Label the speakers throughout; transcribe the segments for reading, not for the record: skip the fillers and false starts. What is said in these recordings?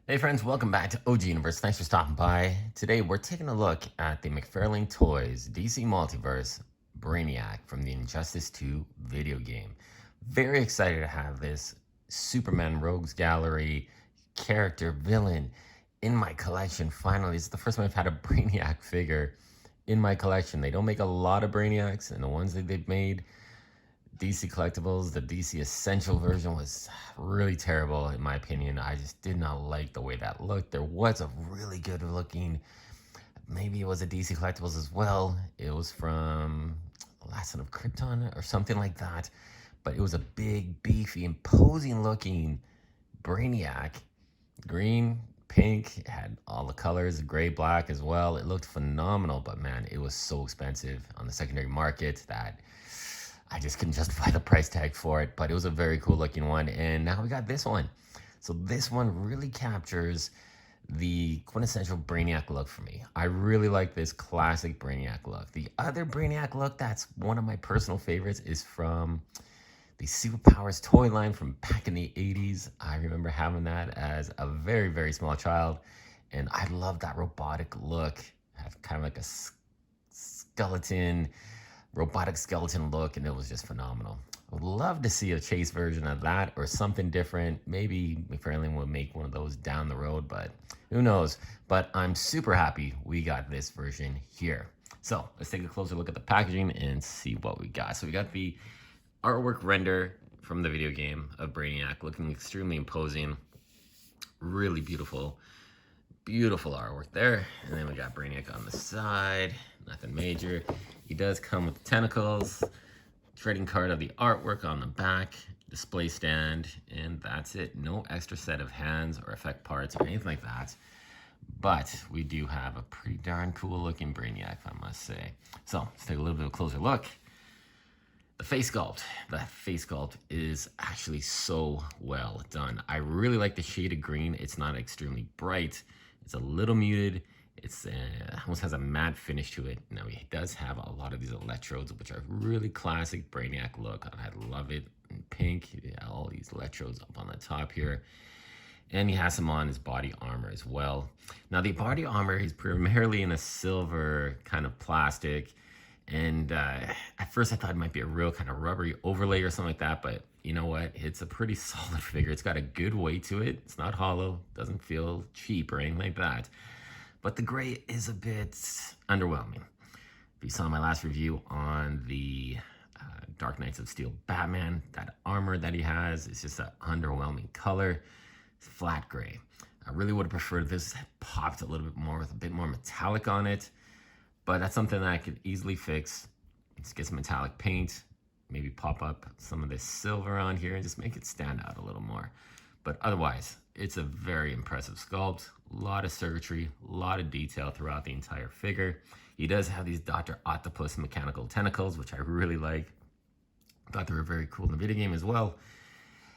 Speaker 1: Hey friends, welcome back to OG Universe. Thanks for stopping by. Today we're taking a look at the Mcfarlane Toys DC Multiverse Brainiac from the Injustice 2 video game. Very excited to have this Superman Rogues Gallery character villain in my collection. Finally, it's the first time I've had a Brainiac figure in my collection. They don't make a lot of Brainiacs, and the ones that they've made DC Collectibles, the DC Essential version was really terrible in my opinion. I just did not like the way that looked. There was a really good looking, maybe it was a DC Collectibles as well. It was from Last Son of Krypton or something like that. But it was a big, beefy, imposing looking Brainiac. Green, pink, it had all the colors, gray, black as well. It looked phenomenal, but man, it was so expensive on the secondary market that I just couldn't justify the price tag for it, but it was a very cool looking one. And now we got this one. So this one really captures the quintessential Brainiac look for me. I really like this classic Brainiac look. The other Brainiac look that's one of my personal favorites is from the Superpowers toy line from back in the 80s. I remember having that as a very, very small child. And I love that robotic look. Have kind of like a skeleton, robotic skeleton look, and it was just phenomenal. I would love to see a chase version of that or something different. Maybe Mcfarlane will make one of those down the road, but who knows. But I'm super happy we got this version here. So let's take a closer look at the packaging and see what we got. So we got the artwork render from the video game of Brainiac, looking extremely imposing, really beautiful artwork there. And then we got Brainiac on the side, nothing major. He does come with tentacles, trading card of the artwork on the back, display stand, and that's it. No extra set of hands or effect parts or anything like that. But we do have a pretty darn cool looking Brainiac, I must say. So let's take a little bit of a closer look. The face sculpt. The face sculpt is actually so well done. I really like the shade of green. It's not extremely bright. It's a little muted. It's almost has a matte finish to it. Now he does have a lot of these electrodes, which are really classic Brainiac look. I love it in pink. All these electrodes up on the top here. And he has some on his body armor as well. Now the body armor is primarily in a silver kind of plastic. And at first I thought it might be a real kind of rubbery overlay or something like that, but you know what? It's a pretty solid figure. It's got a good weight to it. It's not hollow, doesn't feel cheap or anything like that. But the gray is a bit underwhelming. If you saw my last review on the Dark Knights of Steel Batman, that armor that he has is just an underwhelming color. It's flat gray. I really would have preferred this had popped a little bit more with a bit more metallic on it. But that's something that I could easily fix. Just get some metallic paint, maybe pop up some of this silver on here and just make it stand out a little more. But otherwise, it's a very impressive sculpt. A lot of circuitry, a lot of detail throughout the entire figure. He does have these Dr. Octopus mechanical tentacles, which I really like. Thought they were very cool in the video game as well.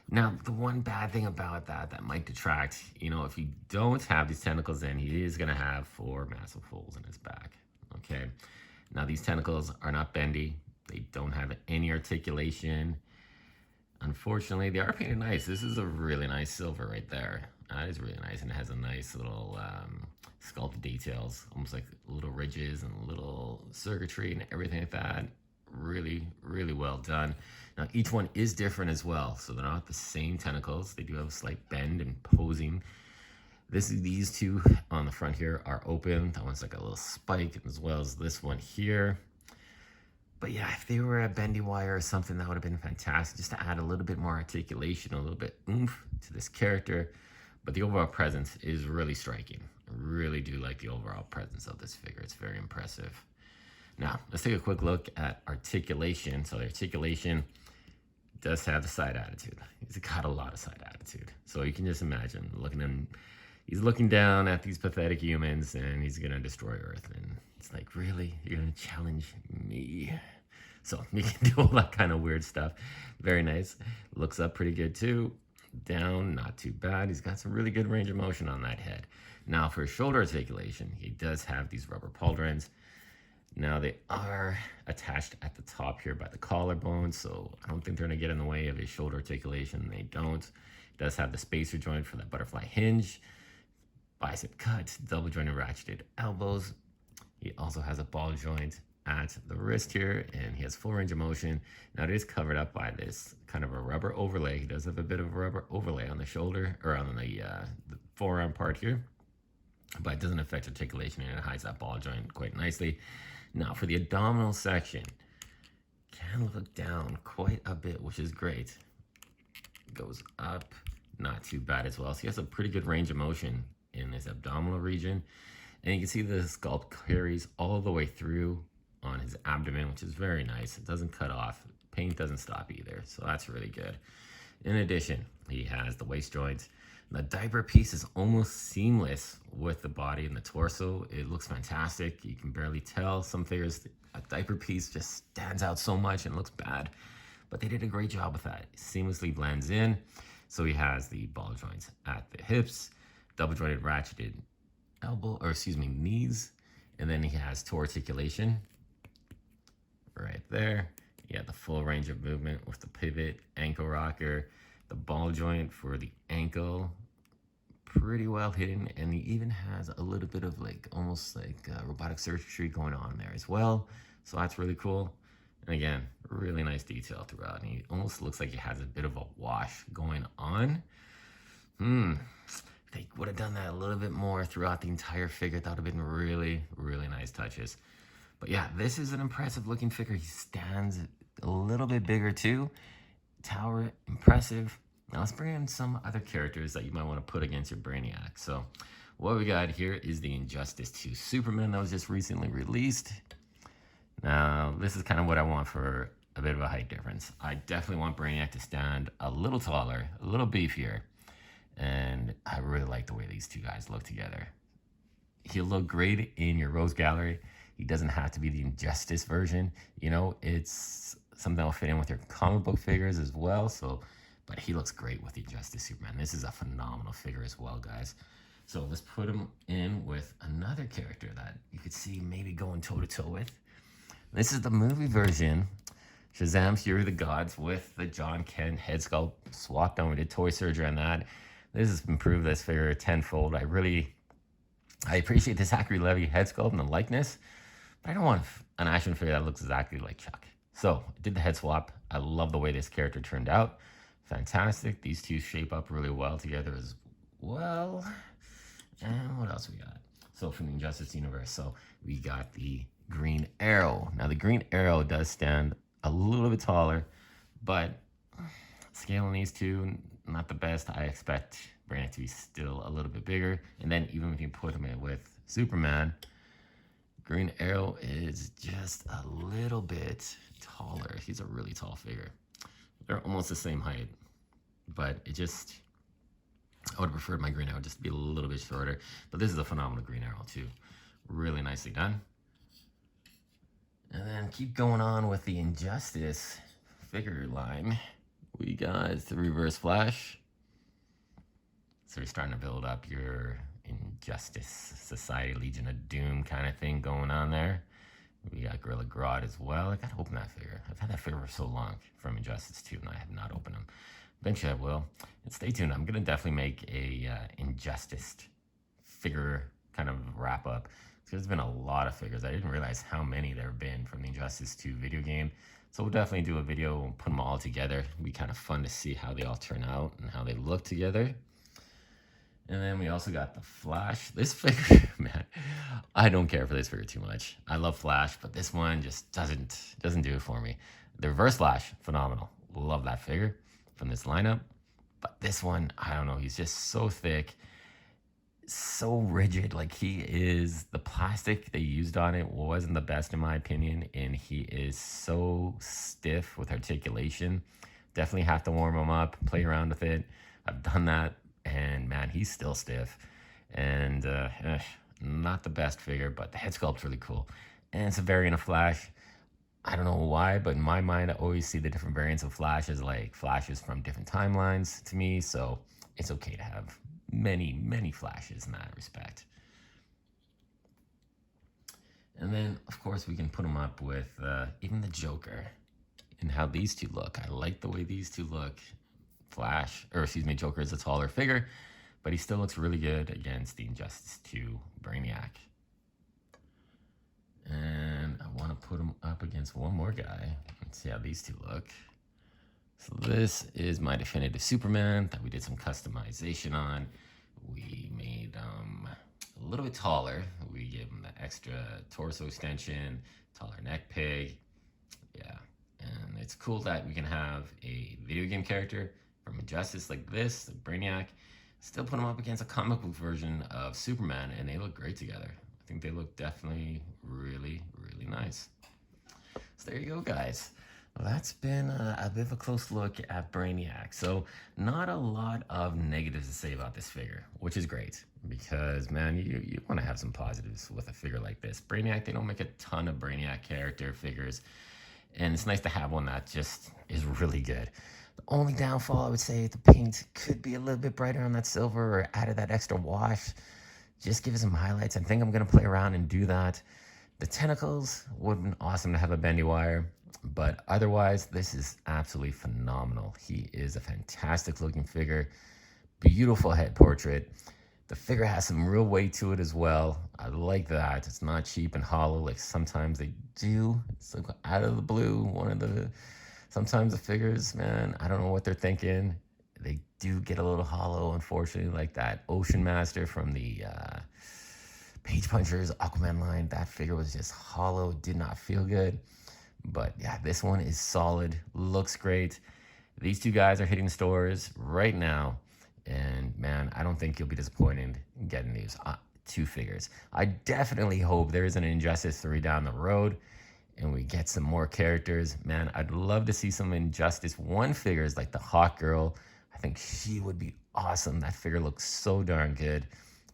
Speaker 1: Now, the one bad thing about that might detract, if you don't have these tentacles, then he is going to have 4 massive holes in his back. Okay, now these tentacles are not bendy. They don't have any articulation. Unfortunately, they are painted nice. This is a really nice silver right there. That is really nice, and it has a nice little sculpted details, almost like little ridges and little circuitry and everything like that. Really, really well done. Now, each one is different as well, so they're not the same tentacles. They do have a slight bend and posing. These two on the front here are open. That one's like a little spike, as well as this one here. But yeah, if they were a bendy wire or something, that would have been fantastic, just to add a little bit more articulation, a little bit oomph to this character. But the overall presence is really striking. I really do like the overall presence of this figure. It's very impressive. Now, let's take a quick look at articulation. So the articulation does have the side attitude. He's got a lot of side attitude. So you can just imagine he's looking down at these pathetic humans and he's gonna destroy Earth. And it's like, really? You're gonna challenge me? So he can do all that kind of weird stuff. Very nice. Looks up pretty good too. Down, not too bad. He's got some really good range of motion on that head. Now for shoulder articulation, he does have these rubber pauldrons. Now they are attached at the top here by the collarbone, so I don't think they're gonna get in the way of his shoulder articulation. They don't. It does have the spacer joint for that butterfly hinge. bicep cut, double jointed ratcheted elbows. He also has a ball joint at the wrist here, and he has full range of motion. Now it is covered up by this kind of a rubber overlay. He does have a bit of a rubber overlay on the shoulder, or on the forearm part here, but it doesn't affect articulation, and it hides that ball joint quite nicely. Now for the abdominal section, can look down quite a bit, which is great. Goes up, not too bad as well. So he has a pretty good range of motion in this abdominal region. And you can see the sculpt carries all the way through on his abdomen, which is very nice. It doesn't cut off. Pain doesn't stop either. So that's really good. In addition, he has the waist joint. The diaper piece is almost seamless with the body and the torso. It looks fantastic. You can barely tell. Some figures, a diaper piece just stands out so much and looks bad. But they did a great job with that. It seamlessly blends in. So he has the ball joints at the hips, double jointed ratcheted knees, and then he has toe articulation right there. Yeah, the full range of movement with the pivot, ankle rocker, the ball joint for the ankle, pretty well hidden, and he even has a little bit of almost like robotic surgery going on there as well. So that's really cool. And again, really nice detail throughout. And he almost looks like he has a bit of a wash going on. If they would have done that a little bit more throughout the entire figure, that would have been really, really nice touches. But yeah, this is an impressive looking figure. He stands a little bit bigger too. Tower, impressive. Now let's bring in some other characters that you might want to put against your Brainiac. So what we got here is the Injustice 2 Superman that was just recently released. Now, this is kind of what I want for a bit of a height difference. I definitely want Brainiac to stand a little taller, a little beefier, and I really like the way these two guys look together. He'll look great in your Rose Gallery. He doesn't have to be the Injustice version. You know, it's something that'll fit in with your comic book figures as well. But he looks great with the Injustice Superman. This is a phenomenal figure as well, guys. So let's put him in with another character that you could see maybe going toe-to-toe with. This is the movie version, Shazam! Fury of the Gods, with the John Kent head sculpt swapped on. We did toy surgery on that. This has improved this figure tenfold. I appreciate this Zachary Levi head sculpt and the likeness, but I don't want an action figure that looks exactly like Chuck. So I did the head swap. I love the way this character turned out. Fantastic. These two shape up really well together as well. And what else we got? So from the Injustice universe, so we got the Green Arrow. Now the Green Arrow does stand a little bit taller, but scaling these two, not the best. I expect Brainiac to be still a little bit bigger. And then even if you put him in with Superman, Green Arrow is just a little bit taller. He's a really tall figure. They're almost the same height, but I would have preferred my Green Arrow just to be a little bit shorter. But this is a phenomenal Green Arrow too. Really nicely done. And then keep going on with the Injustice figure line. We got the Reverse Flash. So you're starting to build up your Injustice Society, Legion of Doom kind of thing going on there. We got Gorilla Grodd as well. I gotta open that figure. I've had that figure for so long from Injustice 2, and I have not opened them. Eventually I will. And stay tuned. I'm gonna definitely make a Injustice figure kind of wrap up. There's been a lot of figures. I didn't realize how many there have been from the Injustice 2 video game. So we'll definitely do a video and put them all together. It'll be kind of fun to see how they all turn out and how they look together. And then we also got the Flash. This figure, man, I don't care for this figure too much. I love Flash, but this one just doesn't do it for me. The Reverse Flash, phenomenal. Love that figure from this lineup. But this one, I don't know. He's just so thick, so rigid. Like the plastic they used on it wasn't the best in my opinion. And he is so stiff with articulation. Definitely have to warm him up, play around with it. I've done that. And man, he's still stiff, and not the best figure, but the head sculpt's really cool. And it's a variant of Flash. I don't know why, but in my mind, I always see the different variants of Flash as like Flashes from different timelines to me. So it's okay to have many, many Flashes in that respect. And then, of course, we can put them up with even the Joker and how these two look. I like the way these two look. Joker is a taller figure, but he still looks really good against the Injustice 2 Brainiac. And I want to put him up against one more guy. Let's see how these two look. So this is my definitive Superman that we did some customization on. We made a little bit taller. We gave him the extra torso extension, taller neck peg. Yeah, and it's cool that we can have a video game character from Injustice like this, the Brainiac, still put him up against a comic book version of Superman, and they look great together. I think they look definitely really, really nice. So there you go, guys. Well, that's been a bit of a close look at Brainiac. So not a lot of negatives to say about this figure, which is great because, man, you want to have some positives with a figure like this. Brainiac, they don't make a ton of Brainiac character figures, and it's nice to have one that just is really good. The only downfall, I would say, the paint could be a little bit brighter on that silver or added that extra wash. Just give it some highlights. I think I'm going to play around and do that. The tentacles would have been awesome to have a bendy wire. But otherwise, this is absolutely phenomenal. He is a fantastic looking figure. Beautiful head portrait. The figure has some real weight to it as well. I like that. It's not cheap and hollow like sometimes they do. It's like out of the blue. Sometimes the figures, man, I don't know what they're thinking. They do get a little hollow, unfortunately, like that Ocean Master from the Page Punchers Aquaman line. That figure was just hollow, did not feel good. But yeah, this one is solid, looks great. These two guys are hitting stores right now. And man, I don't think you'll be disappointed in getting these two figures. I definitely hope there is an Injustice 3 down the road and we get some more characters. Man, I'd love to see some Injustice 1 figures like the Hawk Girl. I think she would be awesome. That figure looks so darn good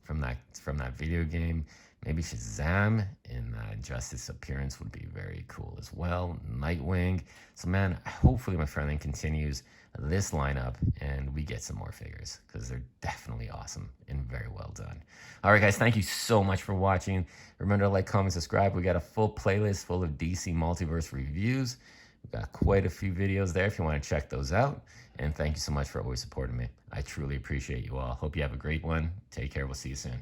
Speaker 1: from that video game. Maybe Shazam in Injustice appearance would be very cool as well. Nightwing. So man, hopefully Mcfarlane continues this lineup and we get some more figures because they're definitely awesome and very well done. All right, guys, thank you so much for watching. Remember to like, comment, subscribe. We got a full playlist full of DC Multiverse reviews. We've got quite a few videos there if you want to check those out. And thank you so much for always supporting me. I truly appreciate you all. Hope you have a great one. Take care. We'll see you soon.